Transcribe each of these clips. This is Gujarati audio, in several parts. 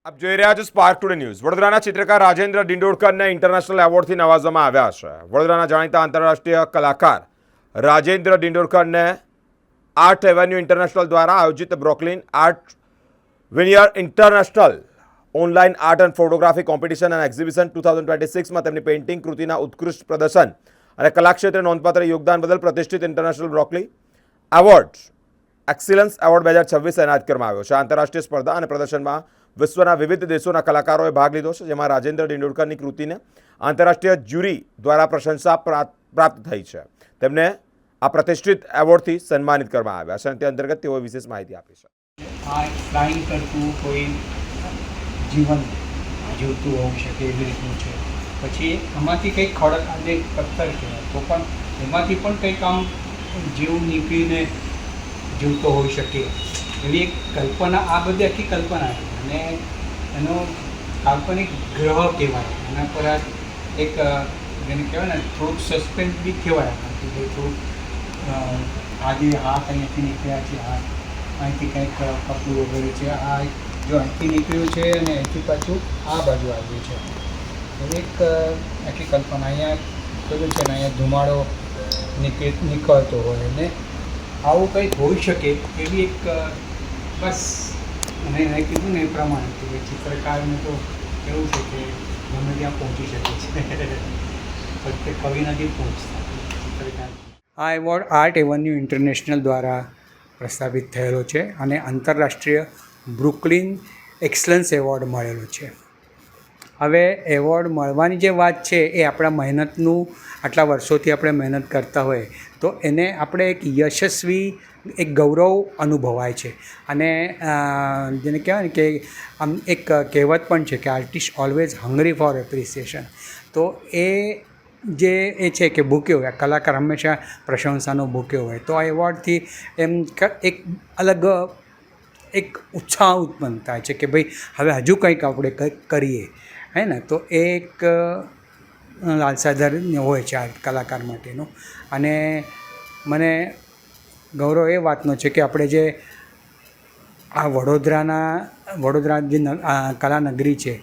આપ જોઈ રહ્યા છો સ્પાર્ક ટુડે ન્યૂઝ। વડોદરાના ચિત્રકાર રાજેન્દ્ર ડિંડોરકરને ઇન્ટરનેશનલ એવોર્ડથી નવાજવામાં આવ્યા છે। વડોદરાના જાણીતા આંતરરાષ્ટ્રીય કલાકાર રાજેન્દ્ર ડિંડોરકરને આર્ટ એવન્યુ ઇન્ટરનેશનલ દ્વારા આયોજિત બ્રોકલિન આર્ટ વિનિયર international online art and photography competition and exhibition 2026માં તેમની પેઇન્ટિંગ કૃતિના ઉત્કૃષ્ટ પ્રદર્શન અને કલાક્ષેત્રે નોંધપાત્ર યોગદાન બદલ પ્રતિષ્ઠિત international broccoli award excellence award 2026 એનાયત કરવામાં આવ્યો છે। આંતરરાષ્ટ્રીય સ્પર્ધા અને પ્રદર્શનમાં વિશ્વના વિવિધ દેશોના કલાકારોએ ભાગ લીધો છે, જેમાં રાજેન્દ્ર ડિંડોરકરની કૃતિને આંતરરાષ્ટ્રીય જ્યુરી દ્વારા પ્રશંસા પ્રાપ્ત થઈ છે। તેમને આ પ્રતિષ્ઠિત એવોર્ડથી સન્માનિત કરવામાં આવ્યા છે અને તે અંતર્ગત તેઓએ વિશેષ માહિતી આપી છે। આ ફ્લાઇંગ કરતું કોઈ જીવન જીવતું હોઈ શકે એવી રીતનું છે। પછી આમાંથી કંઈક ખડક અને પથ્થર કહેવાય તો પણ એમાંથી પણ કંઈક આમ જીવ નીકળીને જીવતો હોઈ શકે એવી એક કલ્પના, આ બધી આખી કલ્પના છે અને એનો કાલ્પનિક ગ્રહ કહેવાય। એના પર એક જેને કહેવાય ને થોડુંક સસ્પેન્સ બી કહેવાય કે ભાઈ થોડુંક આ જે હાથ અહીંયાથી નીકળ્યા છે, હાથ અહીંથી કંઈક કપડું વગેરે છે, આ જો અહીંથી નીકળ્યું છે અને અહીંથી પાછું આ બાજુ આવ્યું છે એવી એક આખી કલ્પના। અહીંયા પેલું છે ને અહીંયા ધુમાડો નીકળતો હોય અને આવું કંઈક હોઈ શકે એવી એક બસ અને એને કીધું ને એ પ્રમાણે કે ભાઈ ચિત્રકારને તો એવું છે કે ગમે ત્યાં પહોંચી શકે છે, ફક્ત કવિ નથી પહોંચતા ચિત્રકાર। આ એવોર્ડ આર્ટ એવન્યુ ઇન્ટરનેશનલ દ્વારા પ્રસ્થાપિત થયેલો છે અને આંતરરાષ્ટ્રીય બ્રુકલિન એક્સલન્સ એવોર્ડ મળેલો છે। હવે એવોર્ડ મળવાની જે વાત છે એ આપણા મહેનતનું, આટલા વર્ષોથી આપણે મહેનત કરતા હોય તો એને આપણે એક યશસ્વી એક ગૌરવ અનુભવાય છે અને જેને કહેવાય ને કે આમ એક કહેવત પણ છે કે artist always hungry for appreciation. તો એ જે એ છે કે ભૂખ્યો હોય, કલાકાર હંમેશા પ્રશંસાનો ભૂખ્યો હોય, તો આ એવોર્ડથી એમ એક અલગ એક ઉત્સાહ ઉત્પન્ન થાય છે કે ભાઈ હવે હજુ કંઈક આપણે કંઈક કરીએ, હે ને। તો એ એક લાલસાદર હોય છે આ કલાકાર માટેનો અને મને ગૌરવ એ વાતનો છે કે આપણે જે આ વડોદરા જે કલાનગરી છે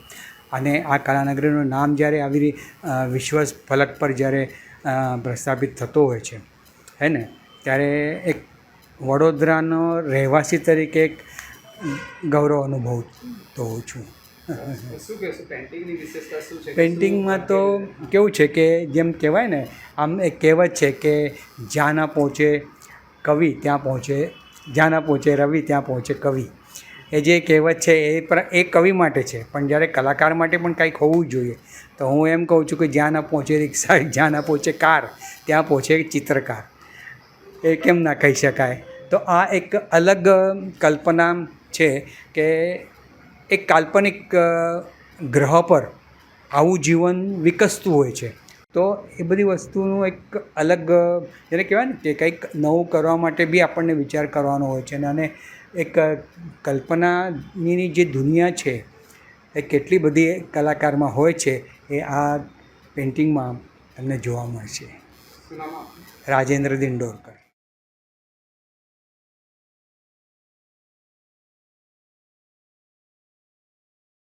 અને આ કલાનગરીનું નામ જ્યારે આવી વિશ્વ ફલક પર જ્યારે પ્રસ્થાપિત થતો હોય છે, હે ને, ત્યારે એક વડોદરાનો રહેવાસી તરીકે એક ગૌરવ અનુભવતો હોઉં છું। શું કહેશો, પેઇન્ટિંગની વિશેષતા શું છે? પેઇન્ટિંગમાં તો કેવું છે કે જેમ કહેવાય ને, આમ એક કહેવત છે કે જ્યાં ના પહોંચે કવિ ત્યાં પહોંચે, જ્યાં ના પહોંચે રવિ ત્યાં પહોંચે કવિ। એ જે કહેવત છે એ કવિ માટે છે, પણ જ્યારે કલાકાર માટે પણ કંઈક હોવું જોઈએ। તો હું એમ કહું છું કે જ્યાં ના પહોંચે રિક્ષા, જ્યાં ના પહોંચે કાર, ત્યાં પહોંચે ચિત્રકાર। એ કેમ ના કહી શકાય? તો આ એક અલગ કલ્પના છે કે એક કાલ્પનિક ગ્રહ પર આવું જીવન વિકસતું હોય છે, તો એ બધી વસ્તુનું એક અલગ જેને કહેવાય ને કે કંઈક નવું કરવા માટે બી આપણને વિચાર કરવાનો હોય છે અને એક કલ્પનાની જે દુનિયા છે એ કેટલી બધી કલાકારમાં હોય છે એ આ પેઇન્ટિંગમાં તમને જોવા મળશે। રાજેન્દ્ર દિંડોરકર।